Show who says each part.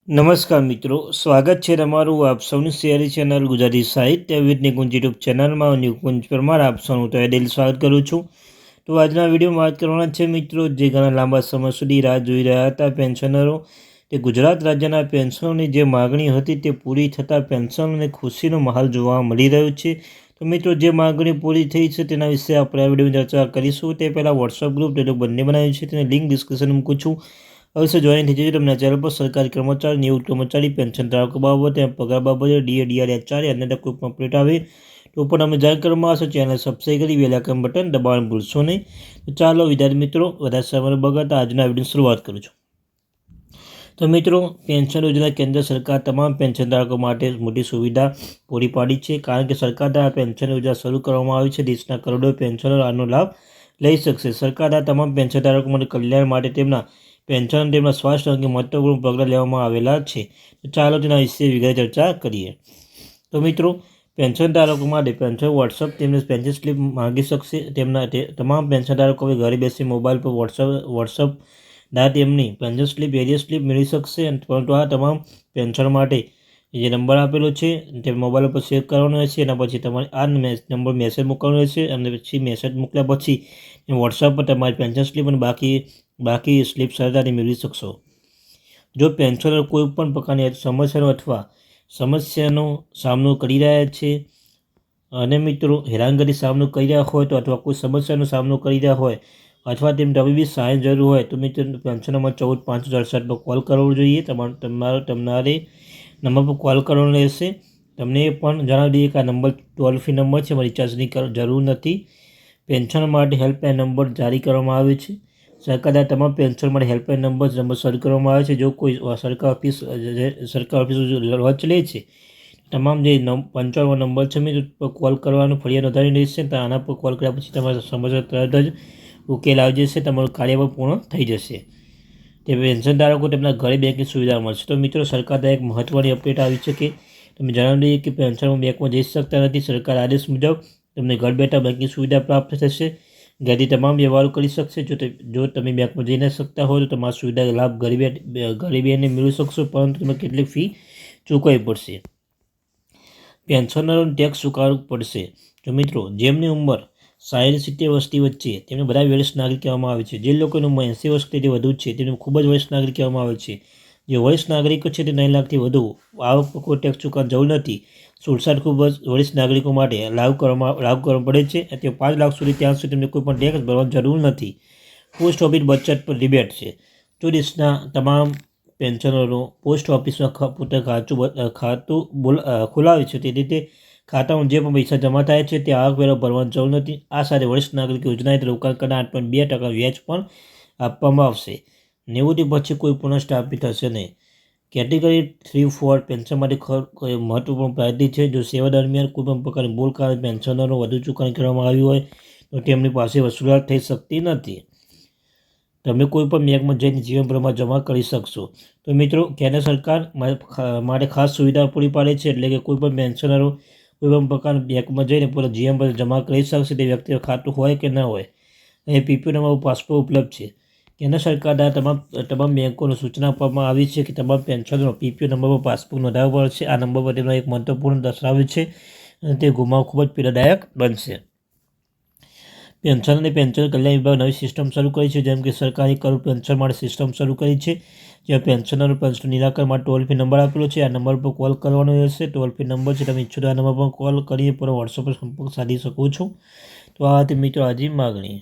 Speaker 1: નમસ્કાર મિત્રો, સ્વાગત છે તમારું આપ સૌની શેરી ચેનલ ગુજરાતી સાહિત્ય વિથ નિકુંજ યુટ્યુબ ચેનલમાં નિકુંજ પરમાર આપ સૌનું તો દિલ સ્વાગત કરું છું। તો આજના વિડીયોમાં વાત કરવાના છે મિત્રો, જે ઘણા લાંબા સમય સુધી રાહ જોઈ રહ્યા હતા પેન્શનરો, તે ગુજરાત રાજ્યના પેન્શનોની જે માગણી હતી તે પૂરી થતાં પેન્શનોને ખુશીનો માહોલ જોવા મળી રહ્યો છે। તો મિત્રો, જે માગણી પૂરી થઈ છે તેના વિશે આપણે આ વિડીયોમાં ચર્ચા કરીશું। તે પહેલાં વોટ્સઅપ ગ્રુપ બંને બનાવ્યું છે, તેની લિંક ડિસ્ક્રિપ્શન મૂકું છું, અવશ્ય જોઈન થઈ જજો। તમને ચેનલ પર સરકારી કર્મચારી, નિવૃત્ત કર્મચારી, પેન્શન ધારકો બાબતે, પગાર બાબતે, ડીએ, ડીઆર, એચઆર અને કોઈ પણ અપડેટ આવે તો પણ અમે જાણ કરવામાં આવશે। ચેનલ સબસ્ક્રાઈબ કરી બેલ આઇકન બટન દબાવવાનું ભૂલશો નહીં। તો ચાલો વિદ્યાર્થી મિત્રો, વધારે સમય બગાડતા આજના વિડીયોની શરૂઆત કરું છું। તો મિત્રો, પેન્શન યોજના કેન્દ્ર સરકાર તમામ પેન્શન ધારકો માટે મોટી સુવિધા પૂરી પાડી છે, કારણ કે સરકાર દ્વારા પેન્શન યોજના શરૂ કરવામાં આવી છે। દેશના કરોડો પેન્શનરો આનો લાભ લઈ શકશે। સરકાર દ્વારા તમામ પેન્શન ધારકો માટે કલ્યાણ માટે તેમના પેન્શન અને તેમના સ્વાસ્થ્ય અંગે મહત્વપૂર્ણ પગલાં લેવામાં આવેલા છે। તો ચાલો તેના વિશે વિગતે ચર્ચા કરીએ। તો મિત્રો, પેન્શન ધારકો માટે પેન્શન વોટ્સઅપ તેમને પેન્શન સ્લીપ માંગી શકશે। તેમના તમામ પેન્શન ધારકો હવે ઘરે બેસી મોબાઈલ પર વોટ્સઅપ દ્વારા તેમની પેન્શન સ્લીપ, એરિયર સ્લીપ મેળવી શકશે। પરંતુ આ તમામ પેન્શન માટે જે નંબર આપેલો છે તે મોબાઈલ પર સેવ કરવાનો રહેશે। એના પછી તમારે આ નંબર મેસેજ મોકલવાનો રહેશે, અને પછી મેસેજ મોકલ્યા પછી વોટ્સઅપ પર તમારી પેન્શન સ્લીપ અને બાકી સ્લીપ સરળતાથી મેળવી શકશો। જો પેન્શનર કોઈ પણ પ્રકારની સમસ્યાનો સામનો કરી રહ્યા છે અને મિત્રો હેરાનગતિ સામનો કરી રહ્યા હોય તો, અથવા કોઈ સમસ્યાનો સામનો કરી રહ્યા હોય અથવા તેમને તબીબી સહાયની જરૂર હોય તો મિત્રો પેન્શન નંબર 14 568 પર કોલ કરવો જોઈએ। તમારે નંબર પર કોલ કરવાનો રહેશે। તમને એ પણ જણાવી દઈએ કે આ નંબર ટોલ ફ્રી નંબર છે, રિચાર્જની જરૂર નથી। પેન્શન માટે હેલ્પલાઇન નંબર જારી કરવામાં આવે છે। સરકાર દ્વારા તમામ પેન્શન માટે હેલ્પલાઇન નંબર શરૂ કરવામાં આવે છે। જો કોઈ સરકાર ઓફિસ લોચ લે છે, તમામ જે 55 નંબર છે મિત્રો પર કોલ કરવાનો, ફરિયાદ નોંધાવી રહેશે। તો આના પર કોલ કર્યા પછી તમારા સમસ્યા તરત જ ઉકેલ આવી જશે, તમારું કાર્ય પણ પૂર્ણ થઈ જશે। તે પેન્શન ધારકો તેમના ઘરે બેંકની સુવિધા મળશે। તો મિત્રો, સરકાર દ્વારા એક મહત્ત્વની અપડેટ આવી છે કે તમે જણાવી દઈએ કે પેન્શનમાં બેંકમાં જઈ શકતા નથી। સરકાર આદેશ મુજબ તમને ઘર બેઠા બેંકની સુવિધા પ્રાપ્ત થશે, ઘરેથી તમામ વ્યવહારો કરી શકશે। જો તમે બેંકમાં જઈ ન શકતા હોય તો તમારા સુવિધા લાભ ઘરે બેસીને મેળવી શકશો, પરંતુ તમે કેટલીક ફી ચૂકવવી પડશે। પેન્શનરોને ટેક્સ ચૂકવવું પડશે। જો મિત્રો, જેમની ઉંમર 60-70 વર્ષની વચ્ચે તેમને બધા વરિષ્ઠ નાગરિક કહેવામાં આવે છે। જે લોકોની ઉંમર 80 વર્ષથી વધુ છે તેમને ખૂબ જ વરિષ્ઠ નાગરિક કહેવામાં આવે છે। જે વરિષ્ઠ નાગરિકો છે તે 9 લાખથી વધુ આવક પર કોઈ ટેક્સ ચૂકવવાની જરૂર નથી। 67 ખૂબ જ વરિષ્ઠ નાગરિકો માટે લાગુ કરવા પડે છે। તે 5 લાખ સુધી ત્યાં સુધી તેમને કોઈ પણ ટેક્સ ભરવાની જરૂર નથી। પોસ્ટ ઓફિસ બચત પર રિબેટ છે। જો દેશના તમામ પેન્શનરો પોસ્ટ ઓફિસમાં પોતાનું ખાતું ખોલાવે છે, તે રીતે ખાતામાં જે પણ પૈસા જમા થાય છે તે આવકવેરો ભરવાની જરૂર નથી। આ સાથે વરિષ્ઠ નાગરિક યોજનાએ રોકાણ કરનાર 8.2% વ્યાજ પણ આપવામાં આવશે। 90 પછી કોઈ પુનઃસ્થાપિત થશે નહીં। કેટેગરી 3-4 પેન્શન માટે મહત્વપૂર્ણ પ્રાયોરિટી છે। જો સેવા દરમિયાન કોઈપણ પ્રકારની ભૂલ કારણે પેન્શનરો વધુ ચૂકવણી કરવામાં આવી હોય તો તેમની પાસે વસૂલાત થઈ શકતી નથી। તમે કોઈ પણ બેંકમાં જઈને જીવનભરમાં જમા કરી શકશો। તો મિત્રો, કેન્દ્ર સરકાર માટે ખાસ સુવિધા પૂરી પાડે છે, એટલે કે કોઈ પણ પેન્શનરો કોઈ પણ પ્રકારના બેંકમાં જઈને પોતાના જીવનભર જમા કરી શકશે, તે વ્યક્તિનું ખાતું હોય કે ન હોય। અને પીપીઓ નંબર પાસપોર્ટ ઉપલબ્ધ છે। કેન્દ્ર સરકાર દ્વારા તમામ બેંકોને સૂચના આપવામાં આવી છે કે તમામ પેન્શનરો પીપીઓ નંબર પર પાસપોર્ટ નોંધાવવો પડશે। આ નંબર પર તેમનો એક મહત્વપૂર્ણ દસ્તાવેજ છે અને તે ગુમાવ ખૂબ જ પીડાદાયક બનશે। પેન્શન અને પેન્શન કલ્યાણ વિભાગ નવી સિસ્ટમ શરૂ કરી છે, જેમ કે સરકારી કરોડ પેન્શન માટે સિસ્ટમ શરૂ કરી છે, જ્યાં પેન્શનરો પેન્શન નિરાકરણ માટે ટોલ ફ્રી નંબર આપેલો છે। આ નંબર પર કોલ કરવાનો રહેશે। ટોલ ફ્રી નંબર છે, તમે ઈચ્છો તો આ નંબર પર કોલ કરીને પૂરો વોટ્સઅપ પર સંપર્ક સાધી શકો છો। તો આ હતી મિત્રો આજની માગણી।